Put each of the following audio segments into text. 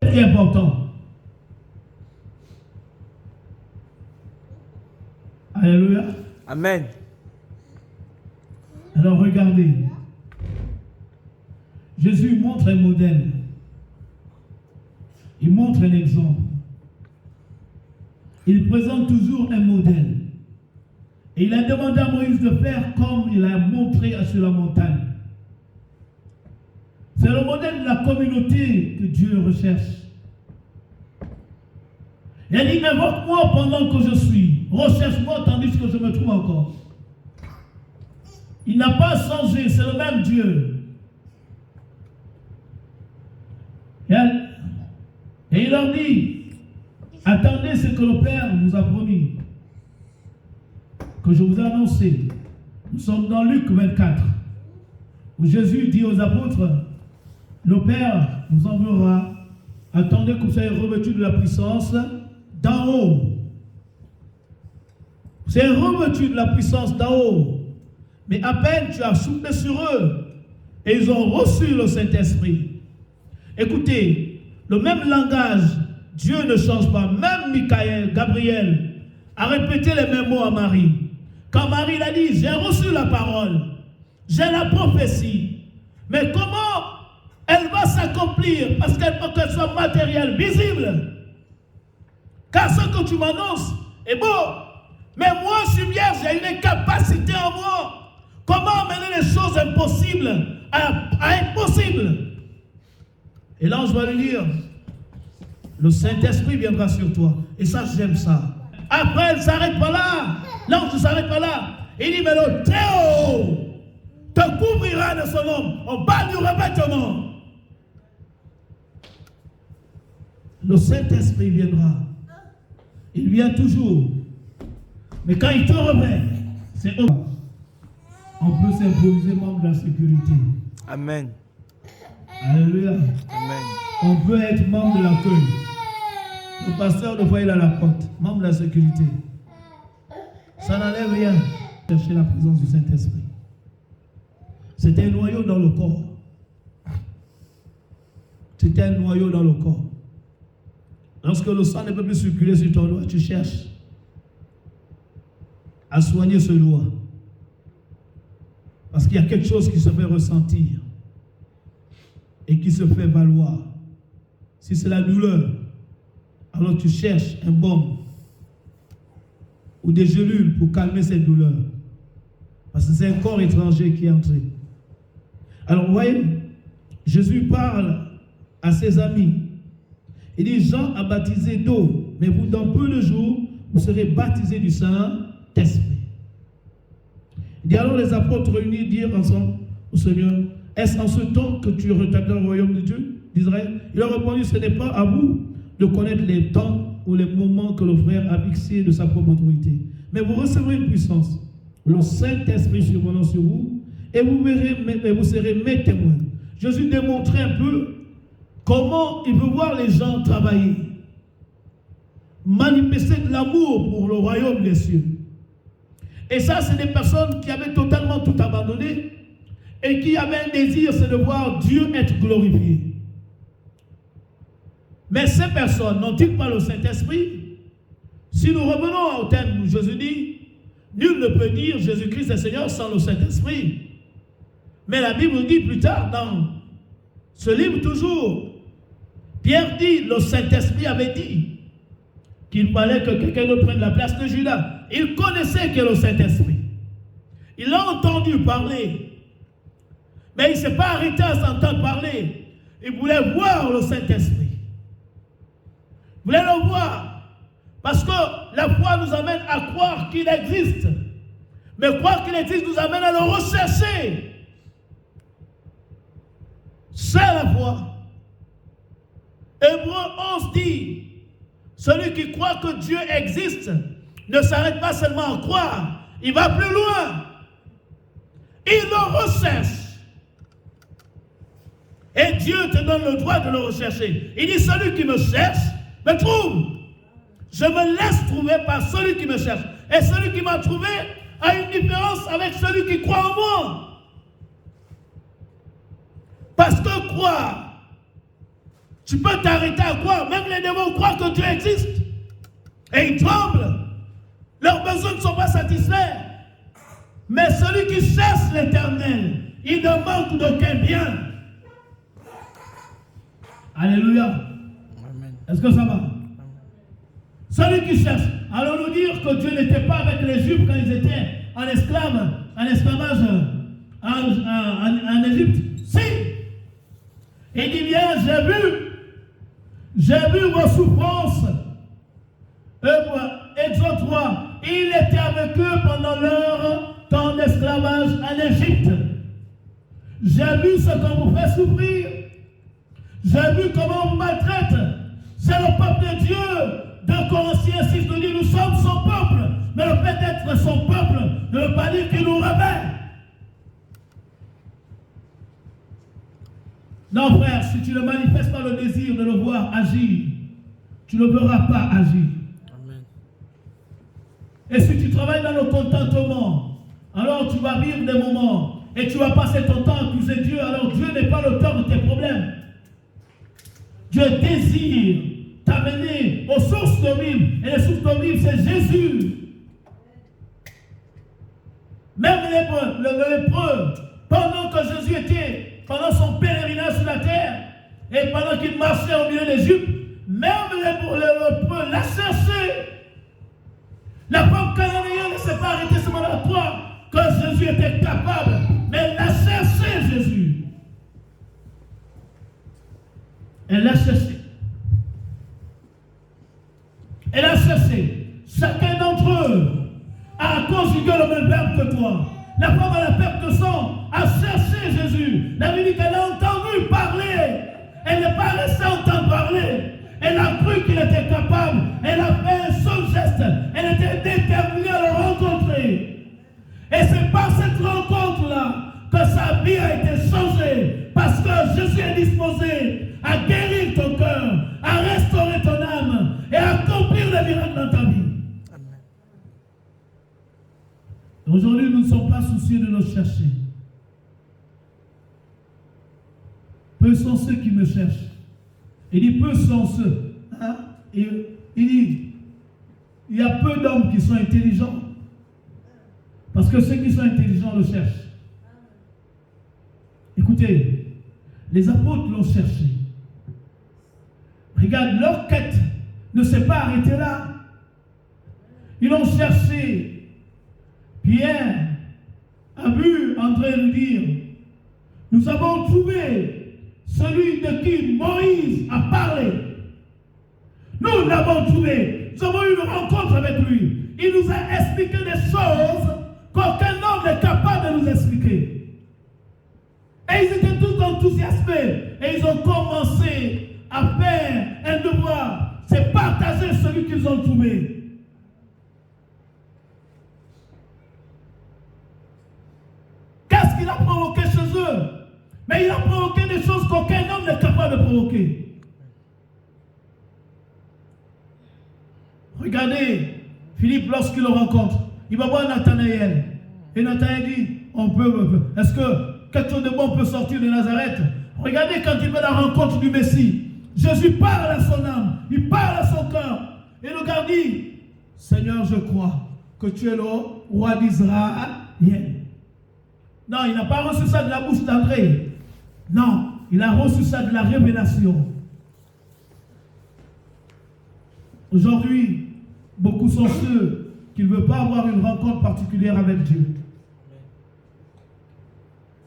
C'est important. Alléluia. Amen. Alors regardez. Jésus montre un modèle. Il montre un exemple. Il présente toujours un modèle. Et il a demandé à Moïse de faire comme il a montré sur la montagne. C'est le modèle de la communauté que Dieu recherche. Il a dit, invoque-moi pendant que je suis. Recherche-moi tandis que je me trouve encore. Il n'a pas changé, c'est le même Dieu. Et il leur dit, attendez ce que le Père vous a promis, que je vous ai annoncé. Nous sommes dans Luc 24, où Jésus dit aux apôtres, le Père vous enverra, attendez que vous soyez revêtus de la puissance d'en haut. Vous êtes revêtus de la puissance d'en haut. Mais à peine tu as soufflé sur eux, et ils ont reçu le Saint-Esprit. Écoutez, le même langage, Dieu ne change pas. Même Michael, Gabriel, a répété les mêmes mots à Marie. Quand Marie l'a dit, j'ai reçu la parole, j'ai la prophétie. Mais comment elle va s'accomplir? Parce qu'elle faut qu'elle soit matérielle, visible. Car ce que tu m'annonces est beau. Mais moi, je suis vierge, j'ai une capacité en moi. Comment amener les choses impossibles à impossibles? Et l'ange va lui dire, le Saint-Esprit viendra sur toi. Et ça, j'aime ça. Après, elle ne s'arrête pas là. L'ange ne s'arrête pas là. Il dit, mais le Très-Haut te couvrira de son nom. On parle du revêtement. Le Saint-Esprit viendra. Il vient toujours. Mais quand il te revêt, c'est eux. On peut s'improviser membre de la sécurité. Amen. Alléluia. Amen. On peut être membre de l'accueil. Le pasteur de foyer à la porte, membre de la sécurité. Ça n'enlève rien. Chercher la présence du Saint-Esprit. C'était un noyau dans le corps. C'était un noyau dans le corps. Lorsque le sang ne peut plus circuler sur ton doigt, tu cherches à soigner ce doigt. Parce qu'il y a quelque chose qui se fait ressentir et qui se fait valoir. Si c'est la douleur, alors tu cherches un baume ou des gélules pour calmer cette douleur. Parce que c'est un corps étranger qui est entré. Alors vous voyez, Jésus parle à ses amis. Il dit, Jean a baptisé d'eau, mais vous, dans peu de jours, vous serez baptisés du Saint-Esprit. Il dit alors les apôtres réunis dirent ensemble au Seigneur, est-ce en ce temps que tu rétablis le royaume de Dieu, d'Israël? Il leur a répondu, ce n'est pas à vous de connaître les temps ou les moments que le frère a fixés de sa propre autorité. Mais vous recevrez une puissance, le Saint-Esprit survenant sur vous, et vous verrez, et vous serez mes témoins. Jésus démontrait un peu comment il veut voir les gens travailler, manifester de l'amour pour le royaume des cieux. Et ça, c'est des personnes qui avaient totalement tout abandonné et qui avaient un désir, c'est de voir Dieu être glorifié. Mais ces personnes n'ont-ils pas le Saint-Esprit? Si nous revenons au thème où Jésus dit, nul ne peut dire Jésus-Christ est Seigneur sans le Saint-Esprit. Mais la Bible dit plus tard dans ce livre toujours, Pierre dit, le Saint-Esprit avait dit qu'il fallait que quelqu'un d'autre prenne la place de Judas. Il connaissait que le Saint-Esprit. Il a entendu parler. Mais il ne s'est pas arrêté à s'entendre parler. Il voulait voir le Saint-Esprit. Il voulait le voir. Parce que la foi nous amène à croire qu'il existe. Mais croire qu'il existe nous amène à le rechercher. C'est la foi. Hébreux 11 dit, celui qui croit que Dieu existe ne s'arrête pas seulement à croire, il va plus loin. Il le recherche. Et Dieu te donne le droit de le rechercher. Il dit, celui qui me cherche, me trouve. Je me laisse trouver par celui qui me cherche. Et celui qui m'a trouvé a une différence avec celui qui croit en moi. Parce que croire, Tu peux t'arrêter à croire. Même les démons croient que Dieu existe. Et ils tremblent. Leurs besoins ne sont pas satisfaits. Mais celui qui cherche l'Éternel, il ne manque d'aucun bien. Alléluia. Est-ce que ça va? Celui qui cherche. Allons-nous dire que Dieu n'était pas avec les Juifs quand ils étaient en esclavage en Égypte? Si. Il dit bien, j'ai vu vos souffrances. Exode 3. Il était avec eux pendant leur temps d'esclavage en Égypte. J'ai vu ce qu'on vous fait souffrir. J'ai vu comment on vous maltraite. C'est le peuple de Dieu. 2 Corinthiens 6 nous dit, nous sommes son peuple. Mais le fait d'être son peuple ne veut pas dire qu'il nous révèle. Non, frère, si tu ne manifestes pas le désir de le voir agir, tu ne verras pas agir. Amen. Et si tu travailles dans le contentement, alors tu vas vivre des moments et tu vas passer ton temps à accuser Dieu. Alors Dieu n'est pas l'auteur de tes problèmes. Dieu désire t'amener aux sources de vie. Et les sources de vie, c'est Jésus. Même le lépreux, pendant que Jésus était pendant son pèlerinage sur la terre, et pendant qu'il marchait au milieu d'Égypte, même le lépreux l'a cherché. La femme cananéenne ne s'est pas arrêtée seulement à croire que Jésus était capable, mais elle l'a cherché, Jésus. Elle l'a cherché. Elle a cherché. Chacun d'entre eux a conjugué le même verbe que toi. La femme à la perte de sang a cherché Jésus. La Bible dit qu'elle a entendu parler. Elle n'est pas restée entendre parler. Elle a cru qu'il était capable. Elle a fait un seul geste. Elle était déterminée à le rencontrer. Et c'est par cette rencontre-là que sa vie a été changée. Parce que Jésus est disposé à guérir ton cœur, à restaurer ton âme et à accomplir les miracles dans ta vie. Aujourd'hui, nous ne sommes pas soucieux de nous chercher. Peu sont ceux qui me cherchent. Il dit peu sont ceux. Hein? Il dit, il y a peu d'hommes qui sont intelligents. Parce que ceux qui sont intelligents le cherchent. Écoutez, les apôtres l'ont cherché. Regarde, leur quête ne s'est pas arrêtée là. Ils l'ont cherché. Pierre a vu André nous dire, nous avons trouvé celui de qui Moïse a parlé. Nous l'avons trouvé. Nous avons eu une rencontre avec lui. Il nous a expliqué des choses qu'aucun homme n'est capable de nous expliquer. Et ils étaient tous enthousiasmés. Et ils ont commencé à faire un devoir. C'est partager celui qu'ils ont trouvé. Qu'est-ce qu'il a provoqué chez eux? Mais il a provoqué des choses qu'aucun homme n'est capable de provoquer. Regardez, Philippe, lorsqu'il le rencontre, il va voir Nathanaël. Et Nathanaël dit, est-ce que quelque chose de bon peut sortir de Nazareth? Regardez quand il fait la rencontre du Messie. Jésus parle à son âme, il parle à son cœur. Et le gars dit, Seigneur, je crois que tu es le roi d'Israël. Non, il n'a pas reçu ça de la bouche d'André. Non, il a reçu ça de la révélation. Aujourd'hui, beaucoup sont ceux qui ne veulent pas avoir une rencontre particulière avec Dieu.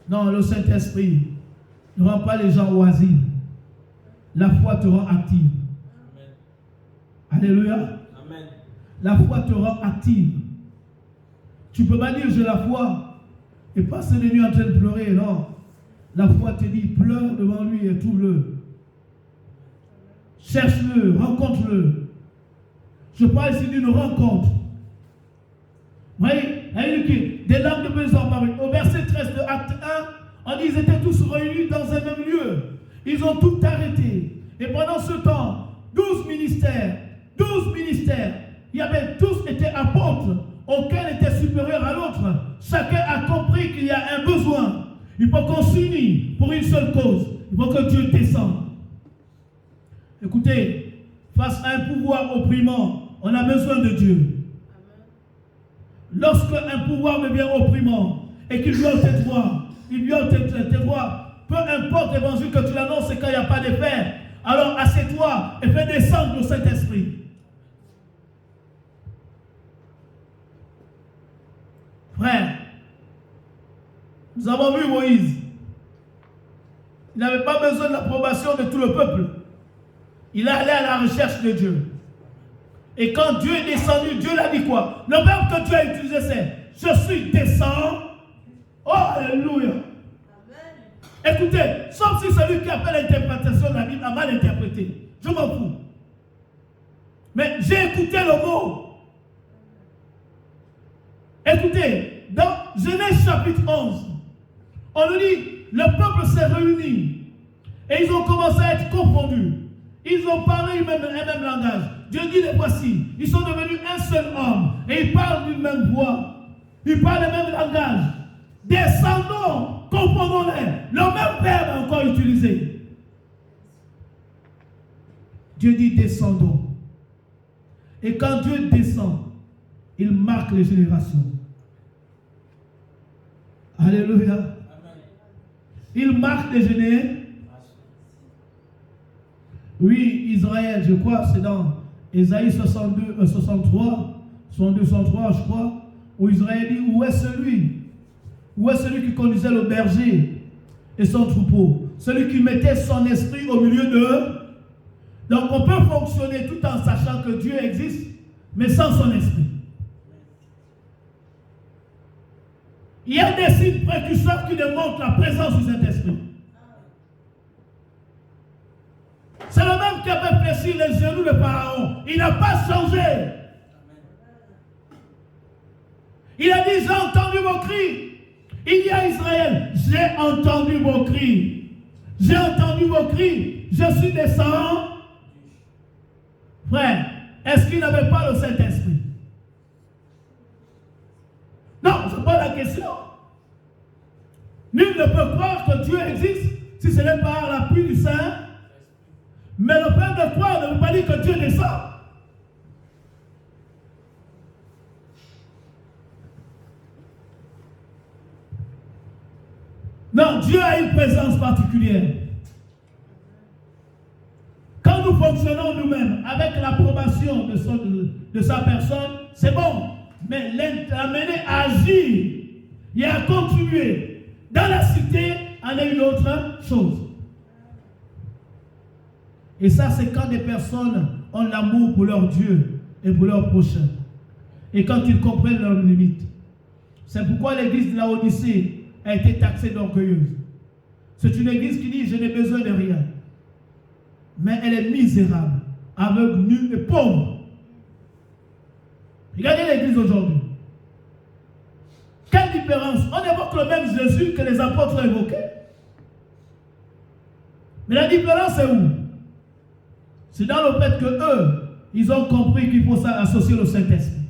Non, le Saint-Esprit ne rend pas les gens oisifs. La foi te rend active. Amen. Alléluia. Amen. La foi te rend active. Tu ne peux pas dire j'ai la foi et passer les nuits en train de pleurer. Non. La foi te dit pleure devant lui et trouve-le. Cherche-le, rencontre-le. Je parle ici d'une rencontre. Vous voyez, des langues de Dieu ont paru. Au verset 13 de Acte 1, on dit qu'ils étaient tous réunis dans un même lieu. Ils ont tout arrêté. Et pendant ce temps, 12 ministères, il y avait tous étaient apôtres. Aucun n'était supérieur à l'autre. Chacun a compris qu'il y a un besoin. Il faut qu'on s'unisse pour une seule cause. Il faut que Dieu descende. Écoutez, face à un pouvoir opprimant, on a besoin de Dieu. Lorsque un pouvoir devient opprimant et qu'il vient tes droits, peu importe l'évangile que tu l'annonces et quand il n'y a pas d'effet, alors assieds-toi et fais descendre le Saint-Esprit. Frère, nous avons vu Moïse. Il n'avait pas besoin de l'approbation de tout le peuple. Il allait à la recherche de Dieu. Et quand Dieu est descendu, Dieu l'a dit quoi? Le verbe que Dieu a utilisé, c'est « Je suis descendu ». Oh, alléluia. Écoutez, sauf si celui qui a fait l'interprétation de la Bible a mal interprété. Je m'en fous. Mais j'ai écouté le mot. Écoutez, dans Genèse chapitre 11, on nous dit, le peuple s'est réuni et ils ont commencé à être confondus. Ils ont parlé un même langage. Dieu dit, les voici, ils sont devenus un seul homme et ils parlent d'une même voix. Ils parlent le même langage. Descendons, confondons-les. Le même verbe est encore utilisé. Dieu dit, descendons. Et quand Dieu descend, il marque les générations. Alléluia. Amen. Il marque les générations. Oui, Israël, je crois, c'est dans Ésaïe 62, 63, je crois, où Israël dit, où est celui qui conduisait le berger et son troupeau? Celui qui mettait son esprit au milieu d'eux. Donc on peut fonctionner tout en sachant que Dieu existe, mais sans son esprit. Il y a des signes précurseurs qui démontrent la présence du Saint-Esprit. C'est le même qui avait fléchi les genoux de Pharaon. Il n'a pas changé. Il a dit, j'ai entendu vos cris. Il dit à Israël, j'ai entendu vos cris. J'ai entendu vos cris. Je suis descendu. Frère, est-ce qu'il n'avait pas le Saint-Esprit? Non, ce n'est pas la question. Nul ne peut croire que Dieu existe si ce n'est par l'appui du Saint. Mais le fait de croire ne veut pas dire que Dieu descend. Non, Dieu a une présence particulière. Quand nous fonctionnons nous-mêmes avec l'approbation de sa personne, c'est bon. Mais l'amener à agir et à contribuer dans la cité en est une autre chose. Et ça, c'est quand des personnes ont l'amour pour leur Dieu et pour leur prochain. Et quand ils comprennent leurs limites. C'est pourquoi l'église de Laodicée a été taxée d'orgueilleuse. C'est une église qui dit, je n'ai besoin de rien. Mais elle est misérable, aveugle, nue et pauvre. Regardez l'église aujourd'hui. Quelle différence? On évoque le même Jésus que les apôtres ont évoqué. Mais la différence est où? C'est dans le fait que eux, ils ont compris qu'il faut associer le Saint-Esprit.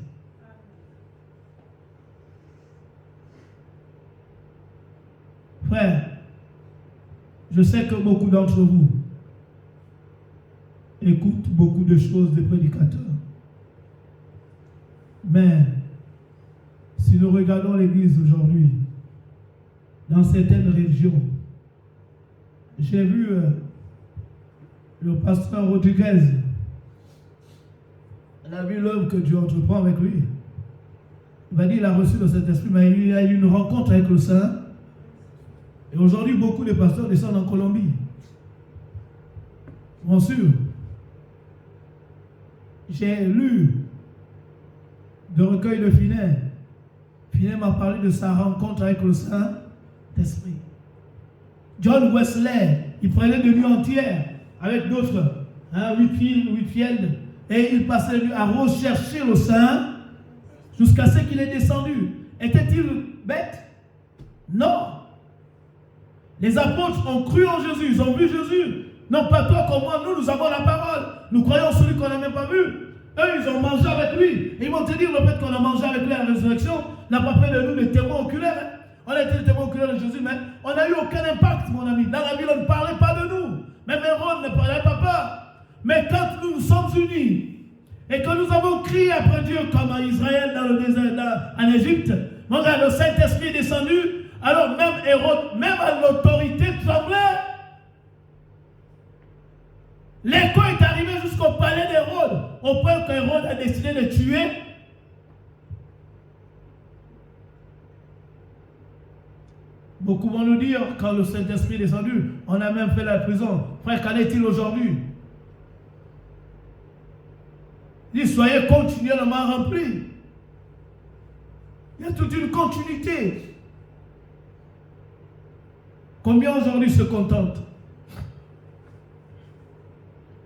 Frère, je sais que beaucoup d'entre vous écoutent beaucoup de choses des prédicateurs. Mais si nous regardons l'Église aujourd'hui, dans certaines régions, j'ai vu le pasteur Rodriguez. On a vu l'œuvre que Dieu entreprend avec lui. Il m'a dit qu'il a reçu le Saint-Esprit, mais il a eu une rencontre avec le Saint. Et aujourd'hui, beaucoup de pasteurs descendent en Colombie. Bien sûr. J'ai lu de recueil de Finet. Finet m'a parlé de sa rencontre avec le Saint-Esprit. John Wesley, il prenait de nuit entière avec d'autres, Whitfield, et il passait la nuit à rechercher le Saint jusqu'à ce qu'il est descendu. Était-il bête? Non. Les apôtres ont cru en Jésus, ils ont vu Jésus. Non pas toi comme moi, nous avons la parole. Nous croyons celui qu'on n'a même pas vu. Eux, ils ont mangé avec lui. Et ils vont te dire le fait qu'on a mangé avec lui à la résurrection n'a pas fait de nous des témoins oculaires. On a été des témoins oculaires de Jésus, mais on n'a eu aucun impact, mon ami. Dans la ville, on ne parlait pas de nous. Même Hérode ne parlait pas peur. Mais quand nous nous sommes unis et que nous avons crié après Dieu comme à Israël dans le désert, en Égypte, regarde, le Saint-Esprit est descendu, alors même Hérode, même à l'autorité tremblait. L'écho est arrivé jusqu'au palais d'Hérode, au point qu'Hérode a décidé de tuer. Beaucoup vont nous dire, quand le Saint-Esprit est descendu, on a même fait la prison. Frère, qu'en est-il aujourd'hui? Il dit, soyez continuellement remplis. Il y a toute une continuité. Combien aujourd'hui se contentent?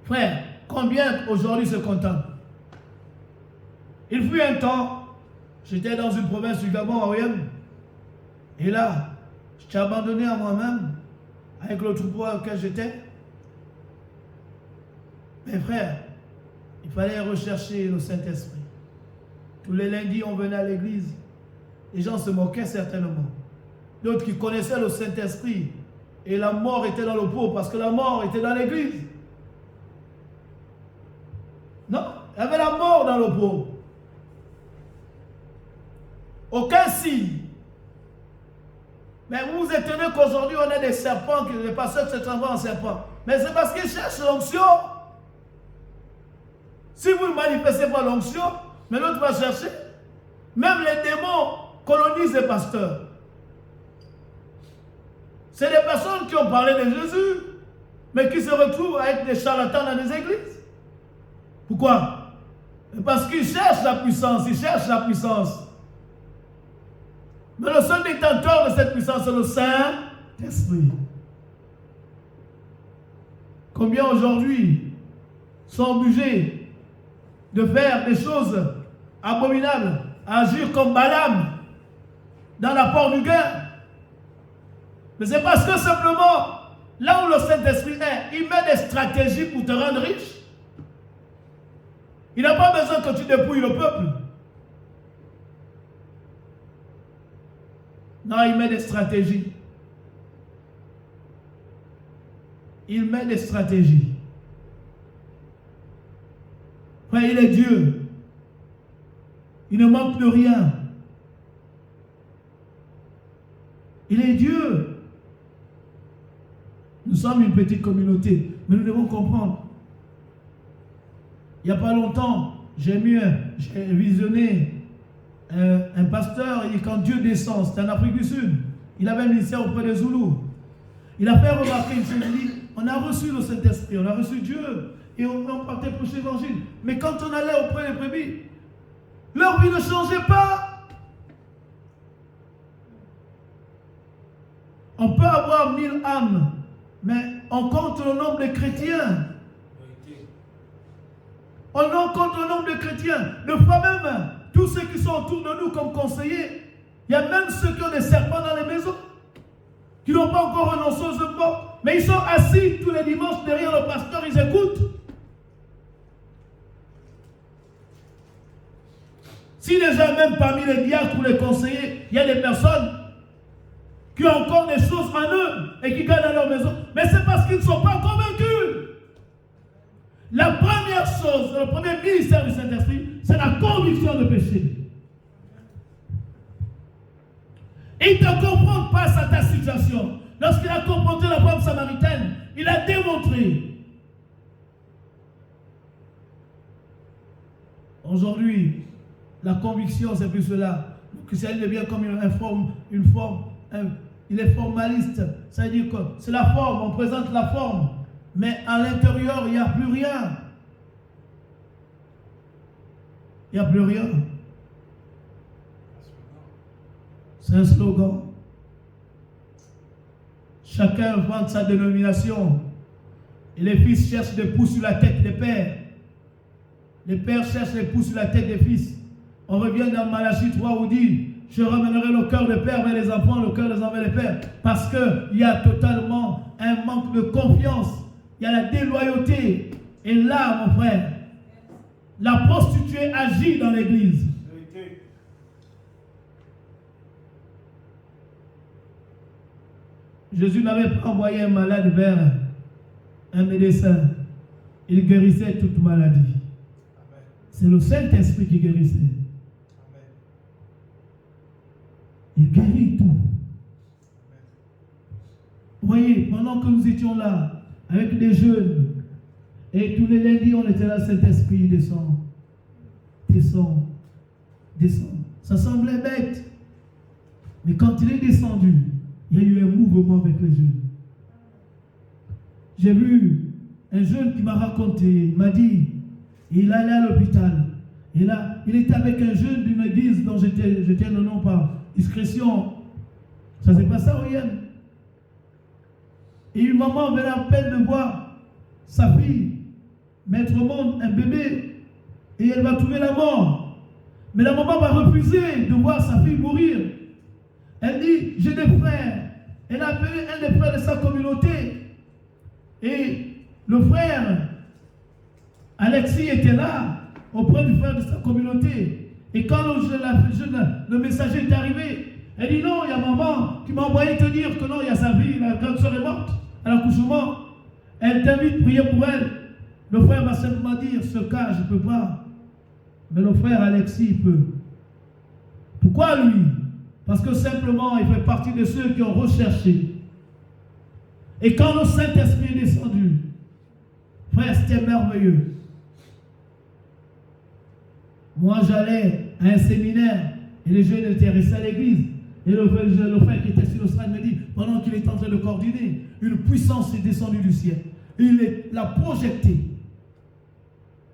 Frère, combien aujourd'hui se contentent? Il fut un temps, j'étais dans une province du Gabon, à Oyem, et là, j'étais abandonné à moi-même, avec le troupeau auquel j'étais. Mais frère, il fallait rechercher le Saint-Esprit. Tous les lundis, on venait à l'église. Les gens se moquaient certainement. D'autres qui connaissaient le Saint-Esprit. Et la mort était dans le pot parce que la mort était dans l'église. Non, il y avait la mort dans le pot. Aucun signe. Mais vous vous étonnez qu'aujourd'hui on ait des serpents, que les pasteurs se transforment en serpents. Mais c'est parce qu'ils cherchent l'onction. Si vous ne manifestez pas l'onction, mais l'autre va chercher. Même les démons colonisent les pasteurs. C'est des personnes qui ont parlé de Jésus, mais qui se retrouvent à être des charlatans dans les églises. Pourquoi? Parce qu'ils cherchent la puissance, ils cherchent la puissance. Mais le seul détenteur de cette puissance, c'est le Saint-Esprit. Combien aujourd'hui sont obligés de faire des choses abominables, agir comme Balaam dans l'apport du gain? Mais c'est parce que simplement, là où le Saint-Esprit est, il met des stratégies pour te rendre riche. Il n'a pas besoin que tu dépouilles le peuple. Non, il met des stratégies. Il met des stratégies. Frère, il est Dieu. Il ne manque de rien. Il est Dieu. Nous sommes une petite communauté, mais nous devons comprendre. Il n'y a pas longtemps, j'ai visionné un pasteur, et quand Dieu descend, c'était en Afrique du Sud, il avait un ministère auprès des Zoulous. Il a fait remarquer une chose, il dit, on a reçu le Saint-Esprit, on a reçu Dieu, et on partait prêcher l'évangile. Mais quand on allait auprès des brebis, leur vie ne changeait pas. On peut avoir 1000 âmes, mais on compte le nombre de chrétiens. On compte le nombre de chrétiens. De fois même, tous ceux qui sont autour de nous comme conseillers, il y a même ceux qui ont des serpents dans les maisons, qui n'ont pas encore renoncé aux œuvres mortes, mais ils sont assis tous les dimanches derrière le pasteur, ils écoutent. Si déjà même parmi les diacres ou les conseillers, il y a des personnes qui ont encore des choses en eux et qui gagnent dans leur maison, mais c'est parce qu'ils ne sont pas convaincus. La première chose, le premier ministère du Saint-Esprit, c'est la conviction de péché. Et il te comprend face à ta situation. Lorsqu'il a confronté la femme samaritaine, il a démontré. Aujourd'hui, la conviction, c'est plus cela. Le christianisme devient comme une forme, il est formaliste. Ça veut dire que c'est la forme, on présente la forme. Mais à l'intérieur, il n'y a plus rien. Il n'y a plus rien. C'est un slogan. Chacun vante sa dénomination. Et les fils cherchent des poux sur la tête des pères. Les pères cherchent des poux sur la tête des fils. On revient dans Malachie 3 où dit, je ramènerai le cœur des pères vers les enfants, le cœur des enfants vers les pères. Parce qu'il y a totalement un manque de confiance. Il y a la déloyauté. Et là, mon frère, la prostituée agit dans l'église. Jésus n'avait pas envoyé un malade vers un médecin. il guérissait toute maladie. Amen. C'est le Saint-Esprit qui guérissait. Amen. Il guérit tout. Amen. Vous voyez, pendant que nous étions là, avec des jeunes, et tous les lundis, on était là, Saint-Esprit descend. Descend. Descend. Ça semblait bête. Mais quand il est descendu, il y a eu un mouvement avec les jeunes. J'ai vu un jeune qui m'a raconté, il m'a dit, il allait à l'hôpital. Et là, il était avec un jeune d'une église dont j'étais le nom par discrétion. Ça s'est passé à Oyem. Et une maman avait la peine de voir sa fille mettre au monde un bébé et elle va trouver la mort. Mais la maman va refuser de voir sa fille mourir. Elle dit, j'ai des frères. Elle a appelé un des frères de sa communauté. Et le frère Alexis était là, auprès du frère de sa communauté. Et quand le messager est arrivé, elle dit non, il y a maman qui m'a envoyé te dire que non, il y a sa fille, la grande soeur est morte à l'accouchement. Elle t'invite à prier pour elle. Le frère va simplement dire, ce cas, je ne peux pas. Mais le frère Alexis, il peut. Pourquoi lui? Parce que simplement, il fait partie de ceux qui ont recherché. Et quand le Saint-Esprit est descendu, frère, c'était merveilleux. Moi, j'allais à un séminaire et les jeunes étaient restés à l'église. Et le frère qui était sur le stade me dit, pendant qu'il est en train de coordonner, une puissance est descendue du ciel. Il l'a projeté.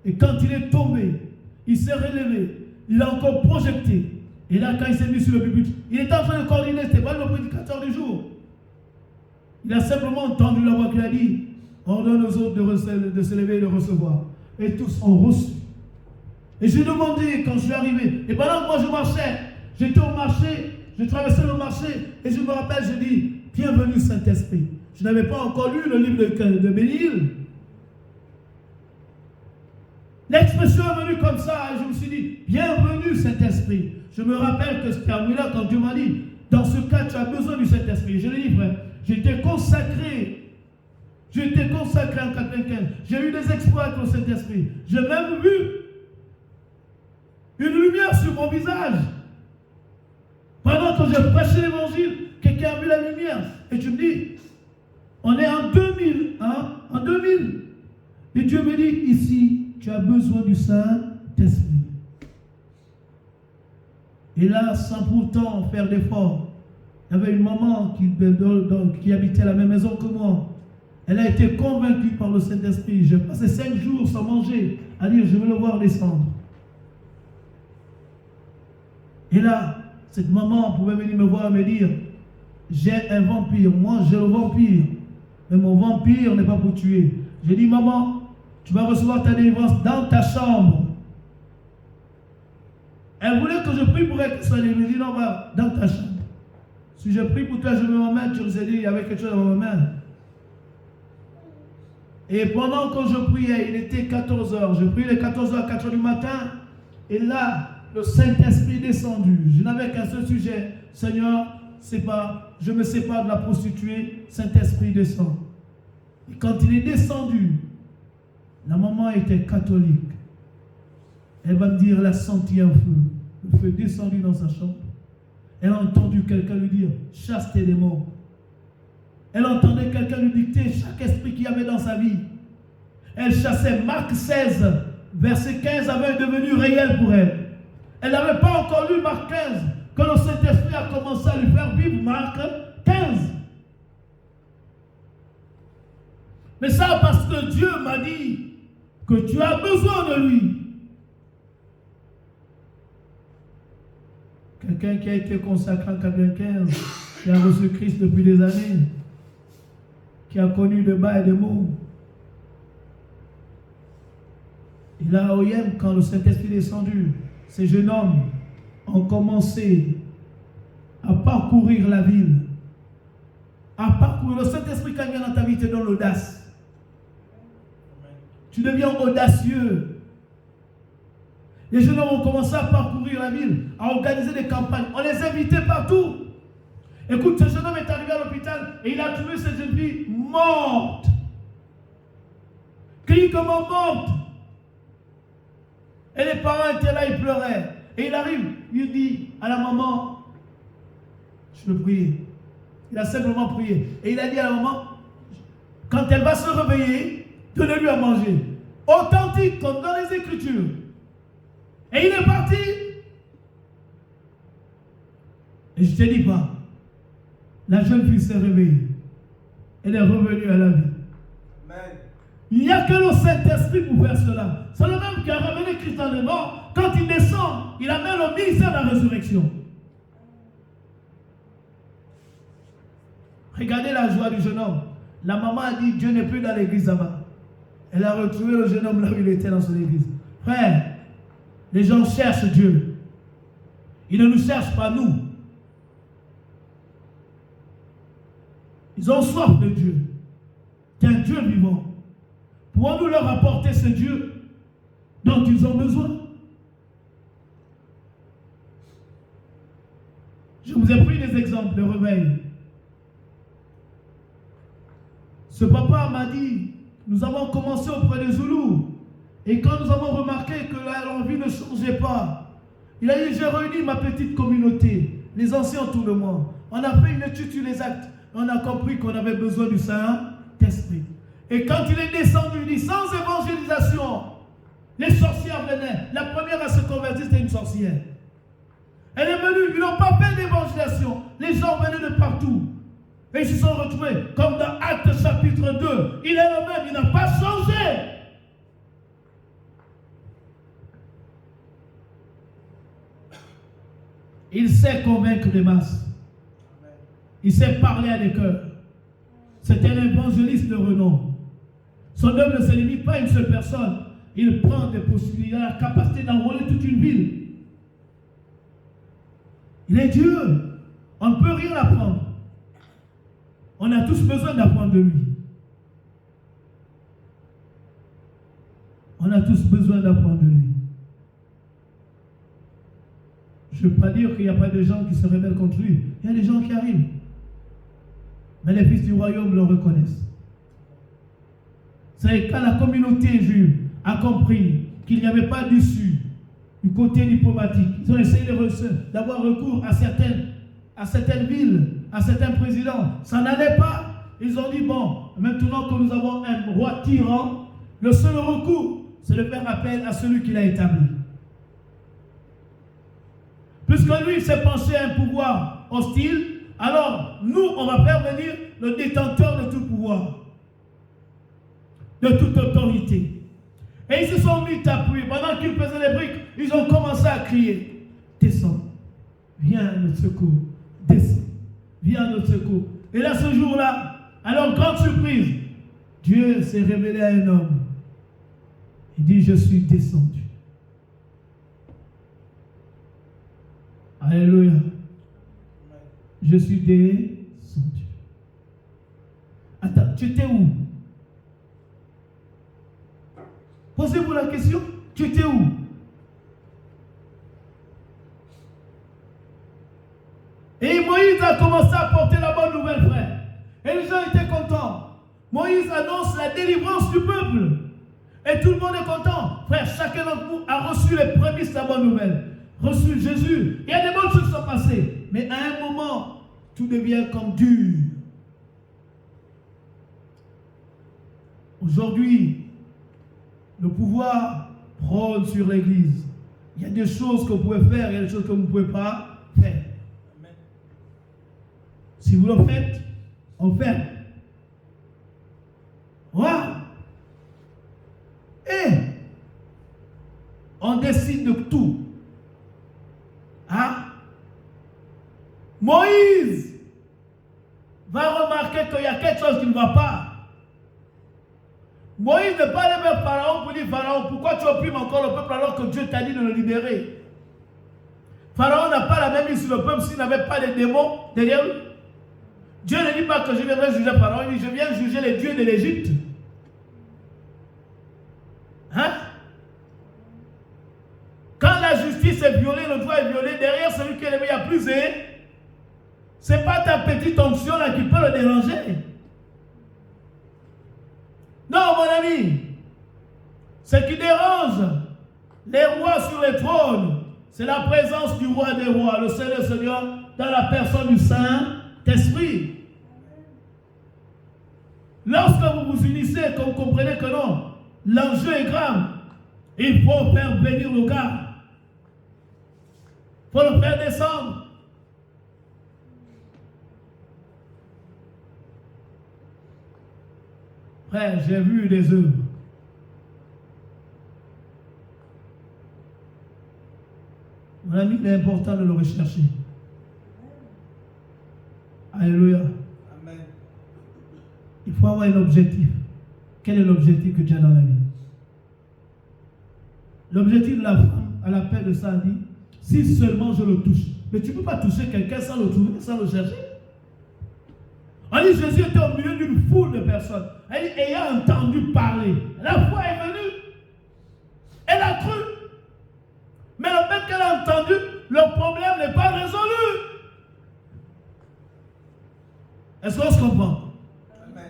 Et quand il est tombé, il s'est relevé. Il a encore projeté. Et là, quand il s'est mis sur le pupitre, il était en train de coordonner, ce n'était pas le prédicateur du jour. Il a simplement entendu la voix qui a dit, ordonne aux autres de se lever et de recevoir. Et tous ont reçu. Et j'ai demandé quand je suis arrivé, et pendant que moi je marchais, j'étais au marché, je traversais le marché, et je me rappelle, je dis, bienvenue Saint-Esprit. Je n'avais pas encore lu le livre de Bénil. L'expression est venue comme ça, et je me suis dit, bienvenue Saint-Esprit. Je me rappelle que c'était à là quand Dieu m'a dit, dans ce cas, tu as besoin du Saint-Esprit. Je l'ai dit, frère, j'étais consacré. J'étais consacré en 95. J'ai eu des exploits avec le Saint-Esprit. J'ai même vu une lumière sur mon visage. Pendant que je prêchais l'évangile, quelqu'un a vu la lumière. Et tu me dis, on est en 2000, hein? En 2000. Et Dieu me dit, ici, tu as besoin du Saint-Esprit. Et là, sans pourtant faire d'efforts, il y avait une maman qui habitait à la même maison que moi. Elle a été convaincue par le Saint-Esprit. J'ai passé 5 jours sans manger, à dire, je veux le voir descendre. Et là, cette maman pouvait venir me voir et me dire, j'ai un vampire, moi j'ai le vampire, mais mon vampire n'est pas pour tuer. J'ai dit, maman, tu vas recevoir ta délivrance dans ta chambre. Elle voulait que je prie pour elle que ça allait. Je lui ai dit, non, va dans ta chambre. Si je prie pour toi, je mets ma main, tu nous as dit, il y avait quelque chose dans ma main. Et pendant que je priais, il était 14h. Je priais les 14h, 4h du matin. Et là, le Saint-Esprit est descendu. Je n'avais qu'un seul sujet. Seigneur, je me sépare de la prostituée. Saint-Esprit descend. Et quand il est descendu, la maman était catholique. Elle va me dire, elle a senti un feu. Le feu est descendu dans sa chambre. Elle a entendu quelqu'un lui dire, chasse tes démons. Elle entendait quelqu'un lui dicter chaque esprit qu'il y avait dans sa vie. Elle chassait. Marc 16, verset 15 avait devenu réel pour elle. Elle n'avait pas encore lu Marc 15, quand le Saint-Esprit a commencé à lui faire vivre Marc 15. Mais ça parce que Dieu m'a dit que tu as besoin de lui. Quelqu'un qui a été consacré en 95, qui a reçu Christ depuis des années, qui a connu de bas et de mots. Et là, à Oyem, quand le Saint-Esprit est descendu, ces jeunes hommes ont commencé à parcourir la ville. À parcourir. Le Saint-Esprit, quand il vient dans ta vie, te donne l'audace. Tu deviens audacieux. Les jeunes hommes ont commencé à parcourir la ville, à organiser des campagnes. On les invitait partout. Écoute, ce jeune homme est arrivé à l'hôpital et il a trouvé cette jeune fille morte. Crie comme morte. Et les parents étaient là, ils pleuraient. Et il arrive, il dit à la maman, je veux prier. Il a simplement prié. Et il a dit à la maman, quand elle va se réveiller, donnez-lui à manger. Authentique comme dans les Écritures. Et il est parti. Et je ne te dis pas, la jeune fille s'est réveillée. Elle est revenue à la vie. Amen. Il n'y a que le Saint-Esprit pour faire cela. C'est le même qui a ramené Christ dans les morts. Quand il descend, il amène au ministère de la résurrection. Regardez la joie du jeune homme. La maman a dit, Dieu n'est plus dans l'église là-bas. Elle a retrouvé le jeune homme là où il était dans son église. Frère, les gens cherchent Dieu. Ils ne nous cherchent pas nous. Ils ont soif de Dieu, d'un Dieu vivant. Pouvons-nous leur apporter ce Dieu dont ils ont besoin? Je vous ai pris des exemples de réveil. Ce papa m'a dit, nous avons commencé auprès des Zoulous. Et quand nous avons remarqué que leur vie ne changeait pas, il a dit, j'ai réuni ma petite communauté, les anciens autour de moi. On a fait une étude sur les actes. On a compris qu'on avait besoin du Saint-Esprit. Et quand il est descendu, il dit, sans évangélisation, les sorcières venaient. La première à se convertir, c'était une sorcière. Elle est venue, ils n'ont pas fait d'évangélisation. Les gens venaient de partout. Et ils se sont retrouvés, comme dans Actes chapitre 2. Il est le même, il n'a pas changé. Il sait convaincre les masses. Il sait parler à des cœurs. C'est un évangéliste de renom. Son œuvre ne se limite pas à une seule personne. Il prend des possibilités, il a la capacité d'enrôler toute une ville. Il est Dieu. On ne peut rien apprendre. On a tous besoin d'apprendre de lui. On a tous besoin d'apprendre de lui. Je ne veux pas dire qu'il n'y a pas de gens qui se rebellent contre lui. Il y a des gens qui arrivent. Mais les fils du royaume le reconnaissent. C'est quand la communauté juive a compris qu'il n'y avait pas d'issue du côté diplomatique. Ils ont essayé d'avoir recours à certaines villes, à certains présidents. Ça n'allait pas. Ils ont dit, bon, maintenant que nous avons un roi tyran, le seul recours, c'est de faire appel à celui qui l'a établi. Puisque lui s'est penché à un pouvoir hostile, alors nous, on va faire venir le détenteur de tout pouvoir, de toute autorité. Et ils se sont mis à prier. Pendant qu'ils faisaient les briques, ils ont commencé à crier, descends, viens à notre secours, descends, viens à notre secours. Et là, ce jour-là, alors grande surprise, Dieu s'est révélé à un homme. Il dit, je suis descendu. Alléluia. Je suis descendu. Attends, tu étais où? Posez-vous la question. Tu étais où? Et Moïse a commencé à porter la bonne nouvelle, frère. Et les gens étaient contents. Moïse annonce la délivrance du peuple. Et tout le monde est content. Frère, chacun d'entre nous a reçu les prémices de la bonne nouvelle. Reçu Jésus. Il y a des bonnes choses qui sont passées. Mais à un moment, tout devient comme dur. Aujourd'hui, le pouvoir prône sur l'Église. Il y a des choses que vous pouvez faire, il y a des choses que vous ne pouvez pas faire. Amen. Si vous le faites, on fait. Voilà. Et on décide de tout. Hein? Moïse va remarquer qu'il y a quelque chose qui ne va pas. Moïse n'est pas allé vers Pharaon pour dire, Pharaon, pourquoi tu opprimes encore le peuple alors que Dieu t'a dit de le libérer? Pharaon n'a pas la même mise sur le peuple s'il n'avait pas les démons derrière lui. Dieu ne dit pas que je viendrai juger Pharaon, il dit, je viens juger les dieux de l'Égypte. Hein? Quand la justice est violée, le droit est violé, derrière celui qui est levé, il y a plus ce n'est pas ta petite onction là qui peut le déranger. Non, mon ami, Ce qui dérange les rois sur les trônes, c'est la présence du roi des rois, le Seigneur, dans la personne du Saint-Esprit. Lorsque vous vous unissez, que vous comprenez que non, l'enjeu est grave, il faut faire venir le gars. Il faut le faire descendre. Frère, j'ai vu des œuvres. Mon ami, il est important de le rechercher. Alléluia. Amen. Il faut avoir un objectif. Quel est l'objectif que tu as dans la vie? L'objectif de la femme à l'appel de ça dit, si seulement je le touche. Mais tu ne peux pas toucher quelqu'un sans le trouver, sans le chercher. On dit Jésus était au milieu d'une foule de personnes. Elle dit, ayant entendu parler, la foi est venue. Elle a cru. Mais le fait qu'elle a entendu, le problème n'est pas résolu. Est-ce qu'on se comprend? Amen.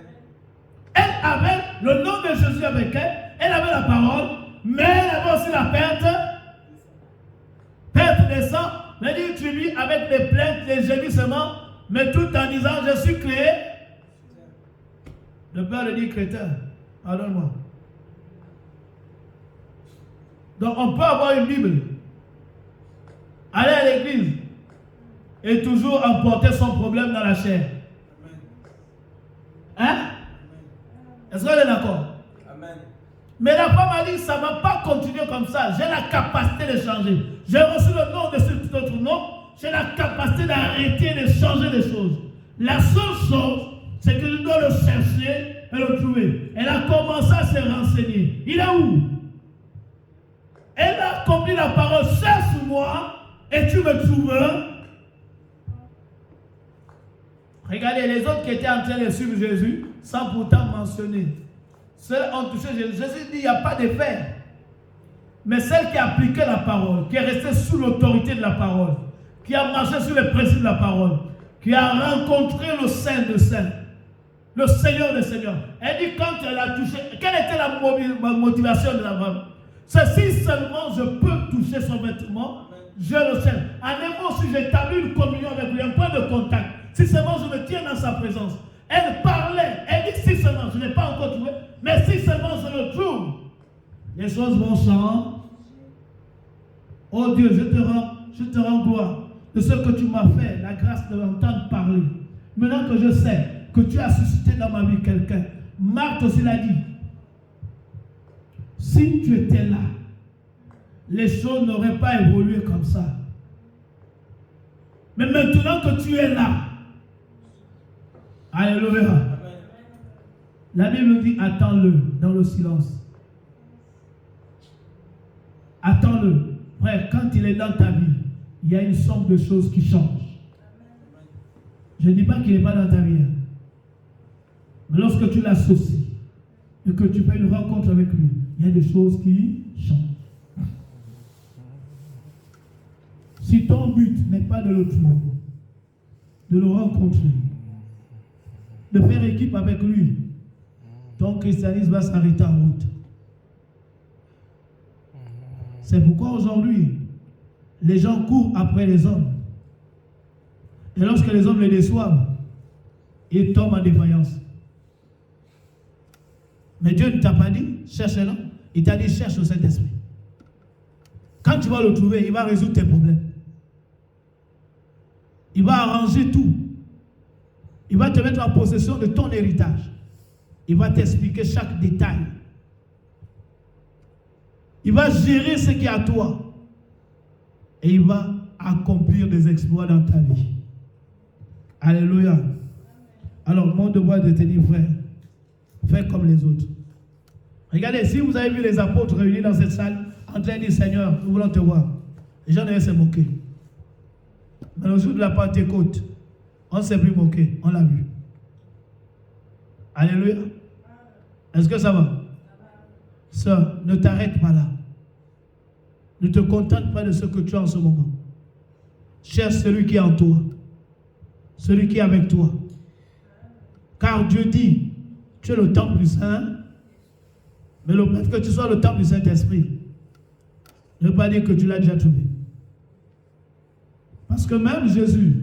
Elle avait le nom de Jésus avec elle, elle avait la parole, mais elle avait aussi la perte des sang. Elle dit, tu vis avec des plaintes, des gémissements, mais tout en disant, je suis créé. Le père lui dit, chrétien, pardonne-moi. Donc on peut avoir une Bible, aller à l'église et toujours emporter son problème dans la chair. Hein? Est-ce qu'on est d'accord? Amen. Mais la femme a dit, ça ne va pas continuer comme ça. J'ai la capacité de changer. J'ai reçu le nom de cet autre nom. J'ai la capacité d'arrêter de changer les choses. La seule chose, c'est que je dois le chercher et le trouver. Elle a commencé à se renseigner. Il est où? Elle a accompli la parole, cherche-moi et tu me trouves. Regardez les autres qui étaient en train de suivre Jésus sans pourtant mentionner. Ceux ont touché Jésus. Jésus dit il n'y a pas d'effet. Mais celle qui a appliqué la parole, qui est restée sous l'autorité de la parole, qui a marché sur les principes de la parole, qui a rencontré le Saint de Saints, le Seigneur des Seigneurs. Elle dit quand elle a touché, quelle était la motivation de la femme? C'est si seulement je peux toucher son vêtement, je le sais. En un mot, si j'établis une communion avec lui, un point de contact, si seulement je me tiens dans sa présence. Elle parlait, elle dit si seulement, je n'ai pas encore trouvé, mais si seulement je le trouve, les choses vont changer. Oh Dieu, je te rends gloire de ce que tu m'as fait, la grâce de l'entendre parler. Maintenant que je sais que tu as suscité dans ma vie quelqu'un, Marthe aussi l'a dit, si tu étais là, les choses n'auraient pas évolué comme ça. Mais maintenant que tu es là, alléluia. La Bible dit, attends-le dans le silence. Attends-le. Frère, quand il est dans ta vie, il y a une somme de choses qui changent. Je ne dis pas qu'il n'est pas dans ta vie. Mais lorsque tu l'associes et que tu fais une rencontre avec lui, il y a des choses qui changent. Si ton but n'est pas de le trouver, de le rencontrer, de faire équipe avec lui, ton christianisme va s'arrêter en route. C'est pourquoi aujourd'hui, les gens courent après les hommes. Et lorsque les hommes les déçoivent, ils tombent en défaillance. Mais Dieu ne t'a pas dit, cherche-le. Il t'a dit, cherche le Saint-Esprit. Quand tu vas le trouver, il va résoudre tes problèmes. Il va arranger tout. Il va te mettre en possession de ton héritage. Il va t'expliquer chaque détail. Il va gérer ce qui est à toi. Et il va accomplir des exploits dans ta vie. Alléluia. Alors, mon devoir de te dire, frère, fais comme les autres. Regardez, si vous avez vu les apôtres réunis dans cette salle, en train de dire, Seigneur, nous voulons te voir. Les gens devaient se moquer. Mais le jour de la Pentecôte, on ne s'est plus moqué, on l'a vu. Alléluia. Est-ce que ça va? Sœur, ne t'arrête pas là. Ne te contente pas de ce que tu as en ce moment. Cherche celui qui est en toi. Celui qui est avec toi. Car Dieu dit, tu es le temple du Saint. Mais le fait que tu sois le temple du Saint-Esprit ne veut pas dire que tu l'as déjà trouvé. Parce que même Jésus,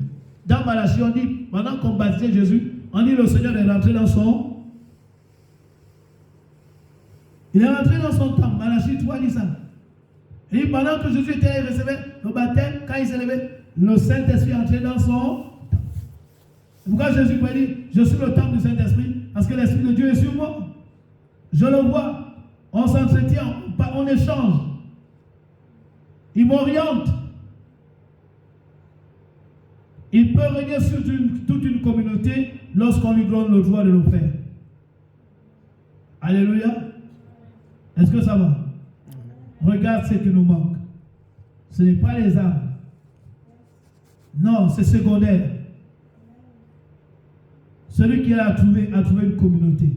dans Malachie, on dit, pendant qu'on baptisait Jésus, on dit le Seigneur est rentré dans son... Il est rentré dans son temple. Malachie 3 dit ça. Et pendant que Jésus était recevé le baptême, quand il s'est levé, le Saint-Esprit est entré dans son temple. Pourquoi Jésus peut dire, je suis le temple du Saint-Esprit? Parce que l'Esprit de Dieu est sur moi. Je le vois. On s'entretient, on échange. Il m'oriente. Il peut régner sur toute une communauté lorsqu'on lui donne le droit de le faire. Alléluia. Est-ce que ça va? Regarde ce qui nous manque. Ce n'est pas les âmes. Non, c'est secondaire. Celui qui l'a trouvé a trouvé une communauté.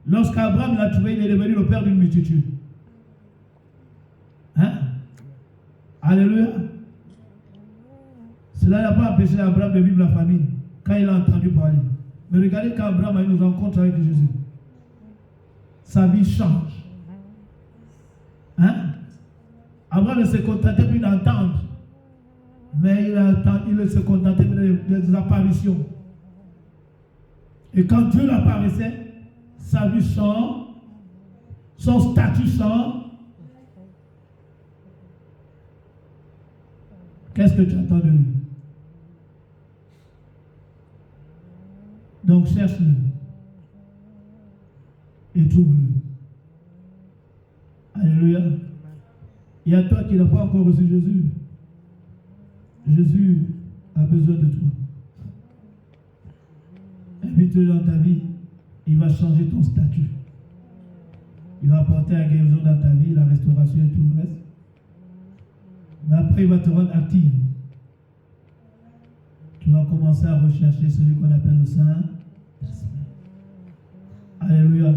Lorsqu'Abraham l'a trouvé, il est devenu le père d'une multitude. Hein? Alléluia. Cela n'a pas empêché Abraham de vivre la famille quand il a entendu parler. Mais regardez quand Abraham a eu une rencontre avec Jésus. Sa vie change. Hein? Abraham ne se contentait plus d'entendre, mais il se contentait des apparitions. Et quand Dieu l'apparaissait, sa vie change, son statut change. Qu'est-ce que tu attends de lui? Donc cherche-le et trouve-le. Alléluia. Il y a toi qui n'as pas encore reçu Jésus. Jésus a besoin de toi. Invite-le dans ta vie. Il va changer ton statut. Il va apporter la guérison dans ta vie, la restauration et tout le reste. Mais après, il va te rendre actif. Tu vas commencer à rechercher celui qu'on appelle le Saint-Esprit. Alléluia.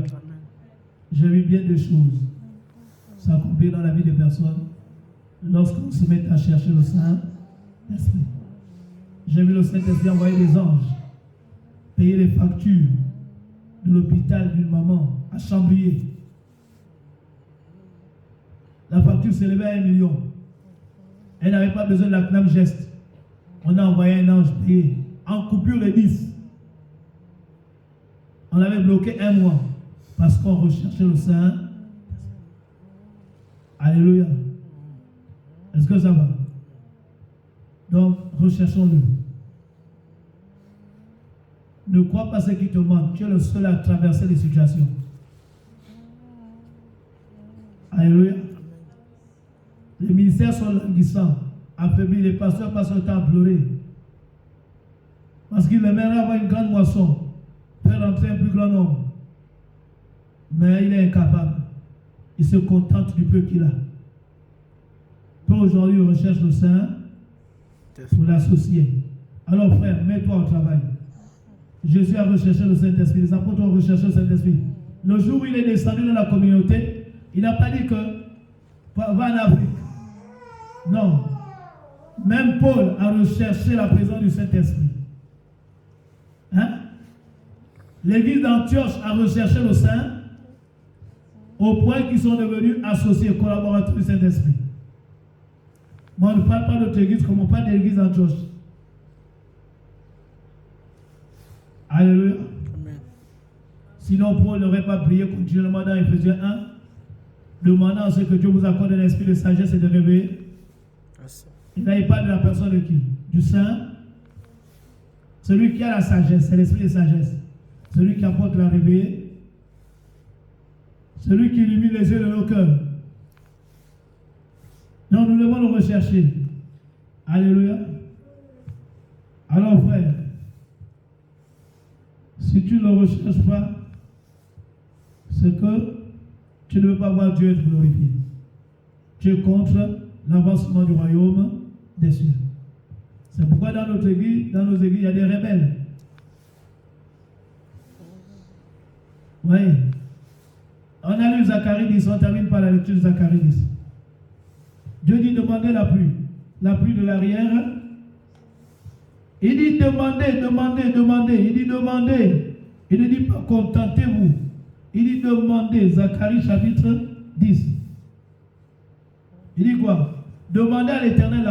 J'ai vu bien des choses s'accomplir dans la vie des personnes lorsqu'on se met à chercher le Saint-Esprit. J'ai vu le Saint-Esprit envoyer des anges, payer les factures de l'hôpital d'une maman à Chambouillet. La facture s'élevait à 1 million. Elle n'avait pas besoin de la CNAM geste. On a envoyé un ange payé en coupure de 10. On avait bloqué 1 mois parce qu'on recherchait le Saint. Alléluia. Est-ce que ça va? Donc, recherchons-le. Ne crois pas ce qui te manque. Tu es le seul à traverser les situations. Alléluia. Les ministères sont languissants, affaiblis. Les pasteurs passent le temps à pleurer. Parce qu'ils aimeraient avoir une grande moisson, faire entrer un plus grand nombre. Mais il est incapable. Il se contente du peu qu'il a. Toi aujourd'hui, il recherche le Saint pour l'associer. Alors frère, mets-toi au travail. Jésus a recherché le Saint-Esprit. Les apôtres ont recherché le Saint-Esprit. Le jour où il est descendu dans la communauté, il n'a pas dit que va en Afrique. Non. Même Paul a recherché la présence du Saint-Esprit. Hein? L'église d'Antioche a recherché le Saint au point qu'ils sont devenus associés, collaborateurs du Saint-Esprit. Moi, on ne parle pas d'autre église comme on parle de l'église d'Antioche. Alléluia. Amen. Sinon, Paul n'aurait pas prié continuellement dans Éphésiens 1, demandant à ce que Dieu vous accorde un esprit de sagesse et de réveil. Il n'avait pas de la personne de qui? Du Saint. Celui qui a la sagesse, c'est l'esprit de sagesse. Celui qui apporte la réveil. Celui qui illumine les yeux de nos cœurs. Donc nous devons le rechercher. Alléluia. Alors frère, si tu ne le recherches pas, c'est que tu ne veux pas voir Dieu être glorifié. Tu es contre l'avancement du royaume des cieux. C'est pourquoi dans nos églises, il y a des rebelles. Oui. On a lu Zacharie 10, on termine par la lecture de Zacharie 10. Dieu dit demandez la pluie de l'arrière. Il dit demandez, demandez, demandez. Il dit demandez. Il ne dit pas contentez-vous. Il dit demandez, Zacharie chapitre 10. Il dit quoi? Demandez à l'Éternel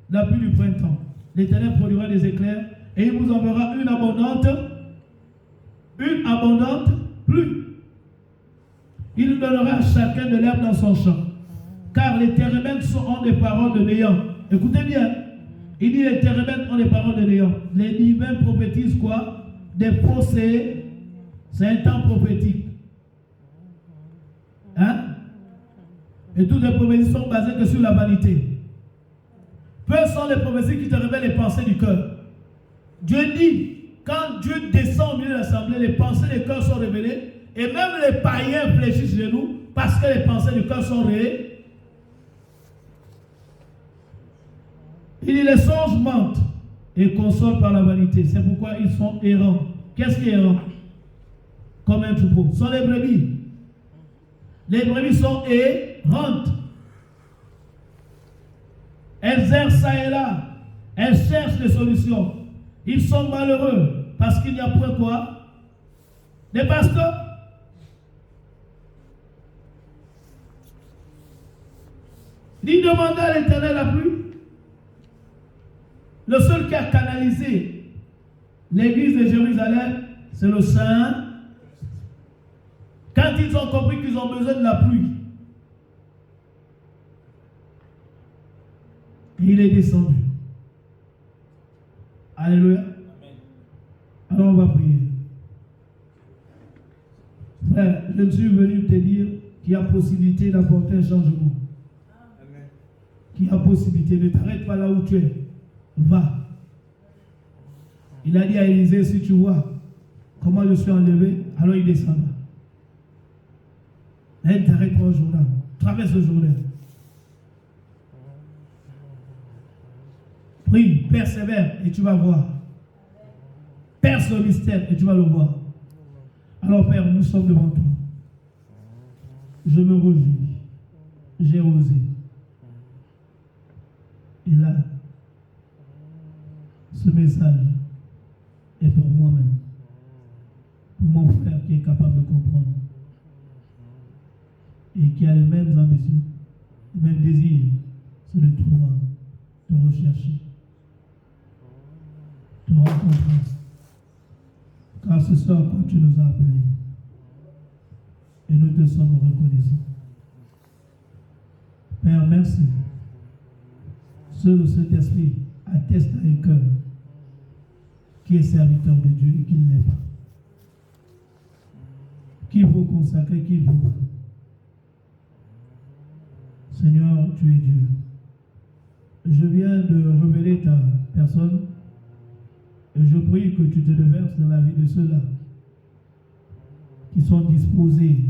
la pluie du printemps. L'Éternel produira des éclairs et il vous enverra une abondante pluie. Il nous donnera à chacun de l'herbe dans son champ. Car les térébintes ont des paroles de néant. Écoutez bien. Il dit les térébintes ont des paroles de néant. Les divins prophétisent quoi? Des fausses. C'est un temps prophétique. Hein? Et toutes les prophéties sont basées que sur la vanité. Peu sont les prophéties qui te révèlent les pensées du cœur. Dieu dit, quand Dieu descend au milieu de l'assemblée, les pensées du cœur sont révélées. Et même les païens fléchissent chez nous parce que les pensées du cœur sont révélées. Il dit les songes mentent et consolent par la vanité. C'est pourquoi ils sont errants. Qu'est-ce qui est errant? Comme un troupeau. Ce sont les brebis. Les brebis sont errantes. Elles errent ça et là. Elles cherchent des solutions. Ils sont malheureux parce qu'il n'y a point quoi? Des pasteurs. Ni demander à l'Éternel la pluie. Le seul qui a canalisé l'église de Jérusalem, c'est le Saint. Quand ils ont compris qu'ils ont besoin de la pluie, il est descendu. Alléluia. Amen. Alors on va prier. Frère, je suis venu te dire qu'il y a possibilité d'apporter un changement. Amen. Qu'il y a possibilité. Ne t'arrête pas là où tu es. Va. Il a dit à Élisée, si tu vois comment je suis enlevé, alors il descendra. Là, il t'arrête pas au Jourdain. Traverse le Jourdain. Prie, persévère et tu vas voir. Perce le mystère et tu vas le voir. Alors Père, nous sommes devant toi. Je me réjouis. J'ai osé. Et là, ce message est pour moi-même. Pour mon frère qui est capable de comprendre. Et qui a les mêmes ambitions, les mêmes désirs, c'est de te voir, de rechercher, de rencontrer. Car c'est ça à quoi tu nous as appelés. Et nous te sommes reconnaissants. Père, merci. Seul cet esprit atteste à un cœur qui est serviteur de Dieu et qui ne l'est pas. Qu'il faut consacrer, qu'il faut pas. Seigneur, tu es Dieu. Je viens de révéler ta personne et je prie que tu te déverses dans la vie de ceux-là qui sont disposés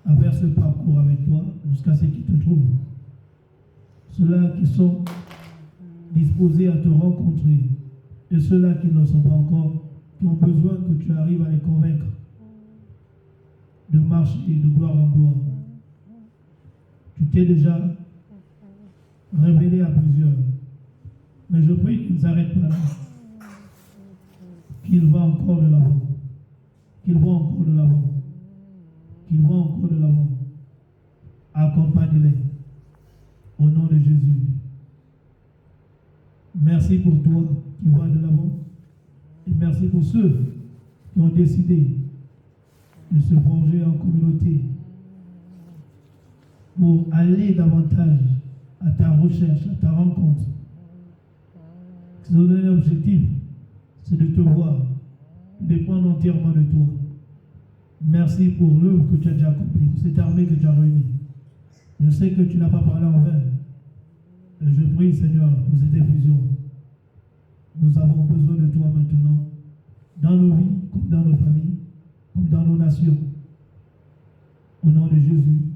à faire ce parcours avec toi jusqu'à ce qu'ils te trouvent. Ceux-là qui sont disposés à te rencontrer et ceux-là qui ne sont pas encore, qui ont besoin que tu arrives à les convaincre de marcher de gloire en gloire. Tu t'es déjà révélé à plusieurs. Mais je prie qu'ils ne s'arrêtent pas là. Qu'ils vont encore de l'avant. Qu'ils vont encore de l'avant. Qu'ils vont encore de l'avant. Accompagne-les. Au nom de Jésus. Merci pour toi qui vas de l'avant. Et merci pour ceux qui ont décidé de se forger en communauté pour aller davantage à ta recherche, à ta rencontre. Ton objectif, c'est de te voir, de dépendre entièrement de toi. Merci pour l'œuvre que tu as déjà accomplie, pour cette armée que tu as réunie. Je sais que tu n'as pas parlé en vain. Et je prie, Seigneur, pour cette effusion. Nous avons besoin de toi maintenant, dans nos vies, comme dans nos familles, comme dans nos nations. Au nom de Jésus.